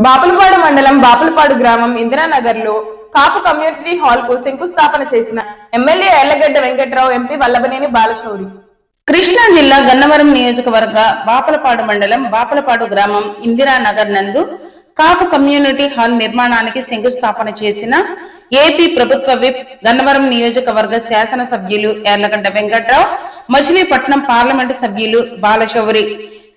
బాపులపాడు మండలం బాపులపాడు గ్రామం ఇందిరానగర్ లో కాపు కమ్యూనిటీ హాల్ కు శంకుస్థాపన చేసిన ఎమ్మెల్యే ఎర్లగడ్డ వెంకట్రావు, ఎంపీ వల్లభనేని బాలశౌరి. కృష్ణా జిల్లా గన్నవరం నియోజకవర్గ బాపులపాడు మండలం బాపులపాడు గ్రామం ఇందిరానగర్ నందు కాపు కమ్యూనిటీ హాల్ నిర్మాణానికి శంకుస్థాపన చేసిన ఏపీ ప్రభుత్వ విప్, గన్నవరం నియోజకవర్గ శాసన సభ్యులు ఎర్లగడ్డ వెంకట్రావు, మచిలీపట్నం పార్లమెంటు సభ్యులు బాలశౌరి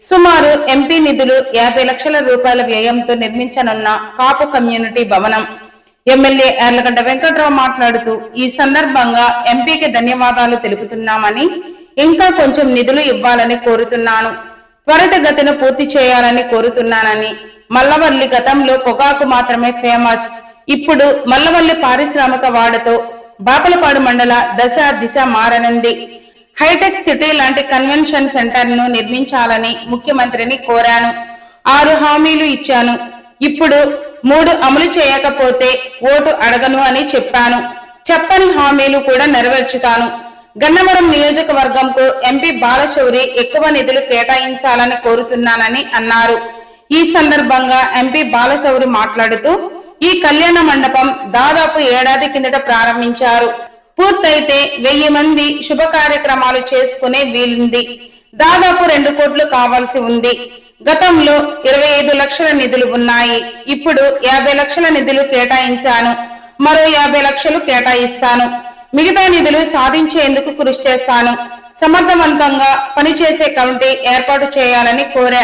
సుమారు ఎంపీ నిధులు 50 లక్షల రూపాయల వ్యయంతో నిర్మించనున్న కాపు కమ్యూనిటీ భవనం. ఎమ్మెల్యే ఎర్లగడ్డ వెంకట్రావు మాట్లాడుతూ, ఈ సందర్భంగా ఎంపీకి ధన్యవాదాలు తెలుపుతున్నామని, ఇంకా కొంచెం నిధులు ఇవ్వాలని కోరుతున్నాను, త్వరితగతిన పూర్తి చేయాలని కోరుతున్నానని. మల్లవల్లి గతంలో పొగాకు మాత్రమే ఫేమస్, ఇప్పుడు మల్లవల్లి పారిశ్రామిక వాడతో బాపులపాడు మండల దశ దిశ మారనుంది. హైటెక్ సిటీ లాంటి కన్వెన్షన్ సెంటర్ ను నిర్మించాలని ముఖ్యమంత్రిని కోరాను. 6 హామీలు ఇచ్చాను. ఇప్పుడు 3 అమలు చేయకపోతే ఓటు అడగను అని చెప్పాను. చెప్పని హామీలు కూడా నెరవేర్చుతాను. గన్నవరం నియోజకవర్గంకు ఎంపీ బాలశౌరి ఎక్కువ నిధులు కేటాయించాలని కోరుతున్నానని అన్నారు. ఈ సందర్భంగా ఎంపీ బాలశౌరి మాట్లాడుతూ, ఈ కళ్యాణ మండపం దాదాపు ఏడాది కిందట ప్రారంభించారు. పూర్తయితే 1000 మంది శుభ కార్యక్రమాలు చేసుకునే వీలుంది. దాదాపు 2 కోట్లు కావాల్సి ఉంది. గతంలో 25 లక్షల నిధులు ఉన్నాయి. ఇప్పుడు 50 లక్షల నిధులు కేటాయించాను. మరో 50 లక్షలు కేటాయిస్తాను. మిగతా నిధులు సాధించేందుకు కృషి చేస్తాను. సమర్థవంతంగా పనిచేసే కమిటీ ఏర్పాటు చేయాలని కోరా.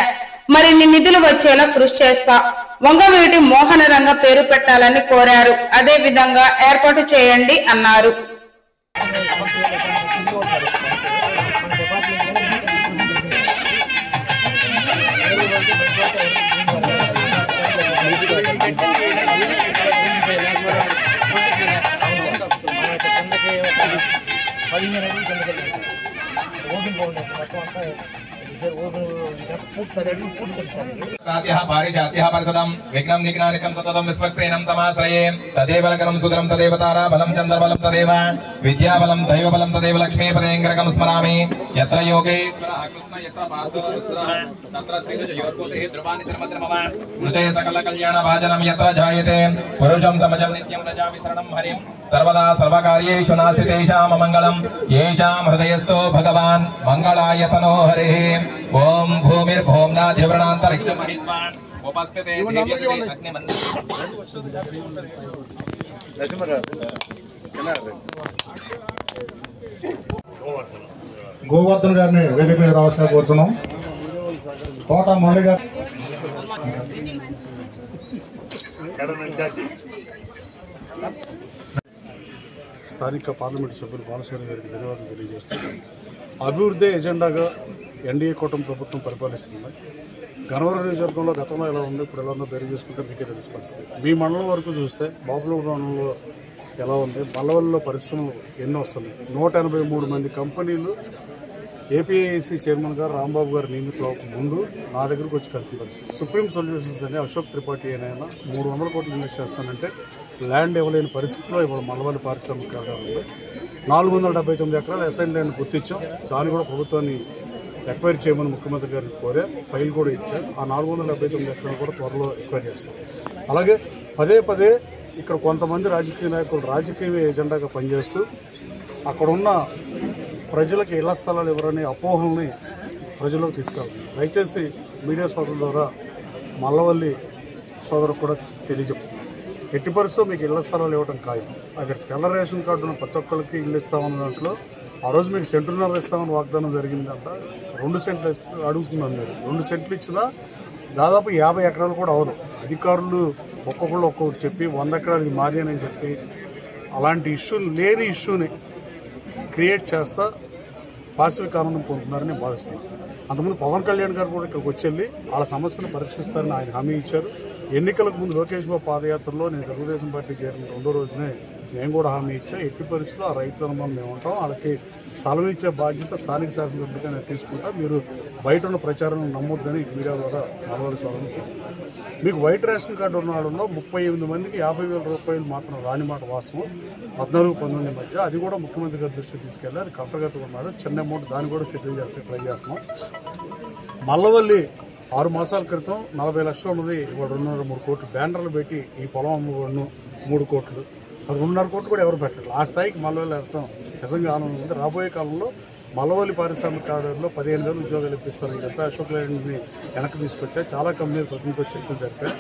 మరిన్ని నిధులు వచ్చేలా కృషి చేస్తా. వంగవీటి మోహన రంగ పేరు పెట్టాలని కోరారు. అదే విధంగా ఏర్పాటు చేయండి అన్నారు. पारिजात्यः परसदं विघ्नं निघ्नानिकं सततं विश्वक्सेनं तमाश्रये तदेव लग्नं सुदरं तदेव ताराबलं चन्द्रबलं तदेव विद्याबलं दैवबलं तदेव लक्ष्मीपदेङ्करकं स्मरामि यत्र योगेश्वरः कृष्ण यत्र पार्थो रुद्रः तत्र श्रीरुजयोर्भूतिः ध्रुवानि धर्मद्रमः मृते सकलकल्याणभाजनं यत्र जायते पुरुषं तमजं नित्यं रजामि शरणं हरिं सर्वदा सर्वकार्येषु नास्ति तेषां अमङ्गलं येषां हृदयस्थो भगवान् मङ्गलायतनो हरिः ओम भूमिर्भौम्नाधिवरणान्तरिक्षमहित्वान् उपस्थिते देव्यते अग्निमन्दिरे గోవర్ధన్ గారిని వేదిక మీద రావాల్సిన కోరుతున్నాం. తోట మొండి గారు స్థానిక పార్లమెంటు సభ్యులు బాలశౌరి గారికి ధన్యవాదాలు తెలియజేస్తూ, అభివృద్ధి ఎజెండాగా ఎన్డీఏ కూటమి ప్రభుత్వం పరిపాలిస్తుంది. గన్నవరం నియోజకవర్గంలో గతంలో ఎలా ఉంది, ఇప్పుడు ఎలా ఉందో బేరీ చేసుకుంటే మీకే తెలిసి పరిస్థితి. మీ మండలం వరకు చూస్తే బాపులపాడు మండలంలో ఎలా ఉంది, మల్లవల్లిలో పరిశ్రమలు ఎన్నో వస్తుంది. 183 మంది కంపెనీలు ఏపీఐసి చైర్మన్ గారు రాంబాబు గారు నియమితులు ముందు నా దగ్గరకు వచ్చి కలిసిన పరిస్థితి. సుప్రీం సొల్యూషన్స్ అని అశోక్ త్రిపాఠి అయినా 300 కోట్లు ఇన్వెస్ట్ చేస్తానంటే ల్యాండ్ ఇవ్వలేని పరిస్థితిలో ఇప్పుడు మల్లవల్లి పారిశ్రామిక ఉంది. 479 ఎకరాలు అసైన్ ల్యాండ్ గుర్తించాం. దాన్ని కూడా ప్రభుత్వాన్ని ఎక్వైర్ చేయమని ముఖ్యమంత్రి గారికి కోరే ఫైల్ కూడా ఇచ్చారు. ఆ 479 ఎకరాలు కూడా త్వరలో ఎక్వైర్ చేస్తాం. అలాగే పదే ఇక్కడ కొంతమంది రాజకీయ నాయకులు రాజకీయ ఎజెండాగా పనిచేస్తూ అక్కడున్న ప్రజలకు ఇళ్ల స్థలాలు ఎవరనే అపోహల్ని ప్రజల్లోకి తీసుకెళ్తారు. దయచేసి మీడియా సోదరుల ద్వారా మల్లవల్లి సోదరులకు కూడా తెలియజెప్తాం, ఎట్టి పరిస్థితుల్లో మీకు ఇళ్ల స్థలాలు ఇవ్వడం ఖాయం. అది తెల్ల రేషన్ కార్డు ఉన్న ప్రతి ఒక్కరికి ఇల్లు ఇస్తామన్న దాంట్లో ఆ రోజు మీకు సెంటున్నర ఇస్తామని వాగ్దానం జరిగిందంట. 2 సెంట్లు అడుగుతున్నాను. మీరు 2 సెంట్లు ఇచ్చినా దాదాపు 50 ఎకరాలు కూడా అవదు. అధికారులు ఒక్కొక్కళ్ళు ఒక్కొక్కటి చెప్పి 100 ఎకరాలు ఇది మాది అని చెప్పి అలాంటి లేని ఇష్యూని క్రియేట్ చేస్తా పాసిఫిక్ ఆనందం పొందుతున్నారని భావిస్తున్నాను. అంతకుముందు పవన్ కళ్యాణ్ గారు కూడా ఇక్కడికి వచ్చి వాళ్ళ సమస్యను పరీక్షిస్తారని ఆయన హామీ ఇచ్చారు. ఎన్నికలకు ముందు లోకేష్ బాబు పాదయాత్రలో నేను తెలుగుదేశం పార్టీ చేరిన 2వ రోజునే నేను కూడా హామీ ఇచ్చా, ఎట్టి పరిస్థితుల్లో ఆ రైతుల అనుభవం మేము ఉంటాం, వాళ్ళకి స్థలం ఇచ్చే బాధ్యత స్థానిక శాసనసభ్యులుగా నేను తీసుకుంటా. మీరు బయట ఉన్న ప్రచారం నమ్మొద్దని మీడియా ద్వారా నలవరి సోదరులు. మీకు వైట్ రేషన్ కార్డు ఉన్న వాళ్ళలో 38 మందికి 50,000 రూపాయలు మాత్రం రాని మాట వాస్తవం. 14-19 మధ్య అది కూడా ముఖ్యమంత్రి గారి దృష్టికి తీసుకెళ్ళి అది కలెక్టర్ గారితో ఉన్నాడు. చిన్న అమౌంట్ దాన్ని కూడా సెటిల్ చేస్తే ట్రై చేస్తున్నాం. మల్లవల్లి 6 మాసాల క్రితం 40 లక్షలు ఉన్నది ఇవాళ 2.5-3 కోట్లు బ్యానర్లు పెట్టి ఈ పొలం అమ్ముకోవడం 3 కోట్లు, అది 2.5 కోట్లు కూడా ఎవరు పెట్టారు. ఆ స్థాయికి మల్లవల్లి అర్థం నిజంగా ఆనందం ఉంది. రాబోయే కాలంలో మల్లవల్లి పారిశ్రామిక కారిడార్లో 15,000 ఉద్యోగాలు ఇప్పిస్తారని చెప్పి అశోక్ లైలాండ్ని వెనక్కి తీసుకొచ్చారు. చాలా కంపెనీలు ప్రతినిధితో చర్చలు జరిపారు.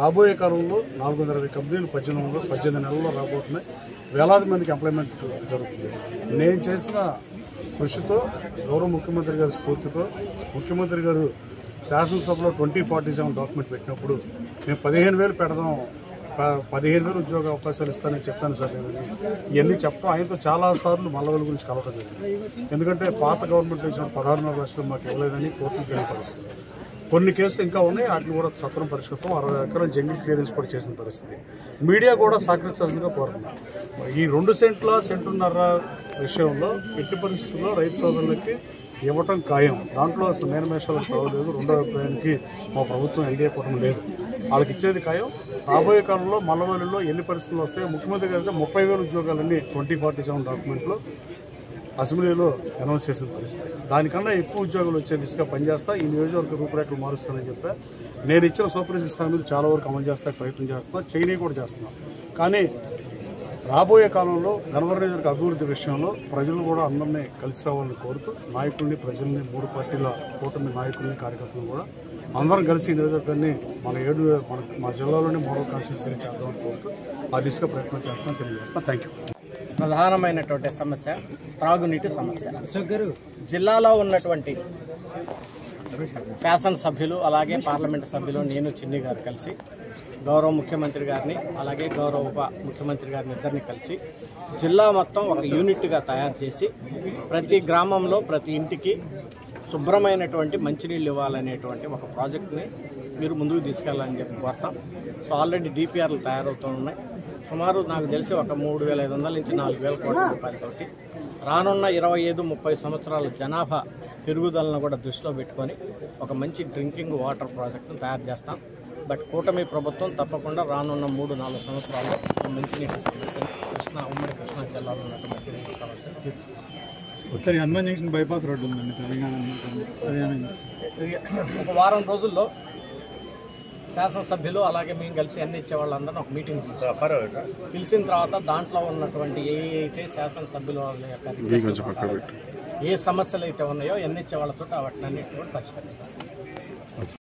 రాబోయే కాలంలో 420 కంపెనీలు 18 నెలల్లో రాబోతున్నాయి. వేలాది మందికి ఎంప్లాయ్మెంట్ జరుగుతుంది. నేను చేసిన కృషితో, గౌరవ ముఖ్యమంత్రి గారి స్ఫూర్తితో, ముఖ్యమంత్రి గారు శాసనసభలో 2047 డాక్యుమెంట్ పెట్టినప్పుడు మేము 15,000 పెడదాం, 15,000 ఉద్యోగ అవకాశాలు ఇస్తానని చెప్పాను సార్. నేను ఇవన్నీ చెప్పడం ఆయనతో చాలాసార్లు మల్లవల్లి గురించి కలవడం జరిగింది. ఎందుకంటే పాత గవర్నమెంట్ ఇచ్చిన 16.5 లక్షలు మాకు ఇవ్వలేదని కోర్టుకు వెళ్ళిన పరిస్థితి. కొన్ని కేసులు ఇంకా ఉన్నాయి, వాటిని కూడా సత్వరం పరిష్కృతం 60 ఎకరాల జంగిల్ క్లియరెన్స్ కూడా చేసిన పరిస్థితి. మీడియా కూడా సహకరించాల్సిందిగా కోరుతున్నాం. ఈ 2 సెంటున్నర విషయంలో ఎట్టి పరిస్థితుల్లో రైతు సోదరులకి ఇవ్వటం ఖాయం. దాంట్లో అసలు మేనమేషాలకు చదవలేదు. రెండో అభిప్రాయానికి మా ప్రభుత్వం ఎన్డీఏ కూటమి లేదు. వాళ్ళకి ఇచ్చేది ఖాయం. రాబోయే కాలంలో మల్లవల్లిలో ఎన్ని పరిస్థితులు వస్తాయో ముఖ్యమంత్రి గారు 30,000 ఉద్యోగాలన్నీ 2047 డాక్యుమెంట్లో అసెంబ్లీలో అనౌన్స్ చేసిన పరిస్థితి. దానికన్నా ఎక్కువ ఉద్యోగాలు వచ్చే దిశగా పనిచేస్తా, ఈ నియోజకవర్గ రూపురేఖలు మారుస్తానని చెప్పా. నేను ఇచ్చిన సూపర్వైజర్ హామీలు చాలా వరకు అమలు చేస్తా ప్రయత్నం చేస్తున్నా, చేయని కూడా చేస్తున్నాం. కానీ రాబోయే కాలంలో గన్నవరం నియోజకవర్గ అభివృద్ధి విషయంలో ప్రజలు కూడా అందరినీ కలిసి రావాలని కోరుతూ నాయకుల్ని, ప్రజల్ని, 3 పార్టీల కూటమి నాయకుల్ని, కార్యకర్తలను కూడా అందరం కలిసి ఈ నియోజకవర్గాన్ని మా జిల్లాలోనే మోడల్ కాన్స్టిట్యూన్సీ చేద్దామని కోరుతూ ఆ దిశగా ప్రయత్నం చేస్తామని తెలియజేస్తున్నాను. Thank you. ప్రధానమైనటువంటి సమస్య త్రాగునీటి సమస్య. జిల్లాలో ఉన్నటువంటి శాసనసభ్యులు అలాగే పార్లమెంటు సభ్యులు, నేను చిన్ని గారు కలిసి గౌరవ ముఖ్యమంత్రి గారిని అలాగే గౌరవ ఉప ముఖ్యమంత్రి గారిని ఇద్దరిని కలిసి జిల్లా మొత్తం ఒక యూనిట్గా తయారు చేసి ప్రతి గ్రామంలో ప్రతి ఇంటికి శుభ్రమైనటువంటి మంచినీళ్ళు ఇవ్వాలనేటువంటి ఒక ప్రాజెక్ట్ని మీరు ముందుకు తీసుకెళ్ళాలని చెప్పి కోరుతాం. సో ఆల్రెడీ డిపిఆర్లు తయారవుతూ ఉన్నాయి. సుమారు నాకు తెలిసి ఒక 3,500 నుంచి 4,000 కోట్ల రూపాయలతోటి రానున్న 25-30 సంవత్సరాల జనాభా పెరుగుదలను కూడా దృష్టిలో పెట్టుకొని ఒక మంచి డ్రింకింగ్ వాటర్ ప్రాజెక్టును తయారు చేస్తాం. బట్ కూటమి ప్రభుత్వం తప్పకుండా రానున్న 3-4 సంవత్సరాల్లో మంచినీటి సమస్యను ఉమ్మడి కృష్ణా జిల్లాలో ఉన్నటువంటి నీటి సమస్యను తీరుస్తాం. ఒకసారి హనుమాన్ జంక్షన్ బైపాస్ రోడ్డు ఉందండి తెలంగాణ, ఒక వారం రోజుల్లో శాసనసభ్యులు అలాగే మేము కలిసి అన్ని ఇచ్చే వాళ్ళందరినీ ఒక మీటింగ్ పిలిచిన తర్వాత దాంట్లో ఉన్నటువంటి ఏ అయితే శాసనసభ్యుల యొక్క ఏ సమస్యలు అయితే ఉన్నాయో ఎన్ని ఇచ్చే వాళ్ళతో వాటిని అన్నింటినీ కూడా పరిష్కరిస్తాం.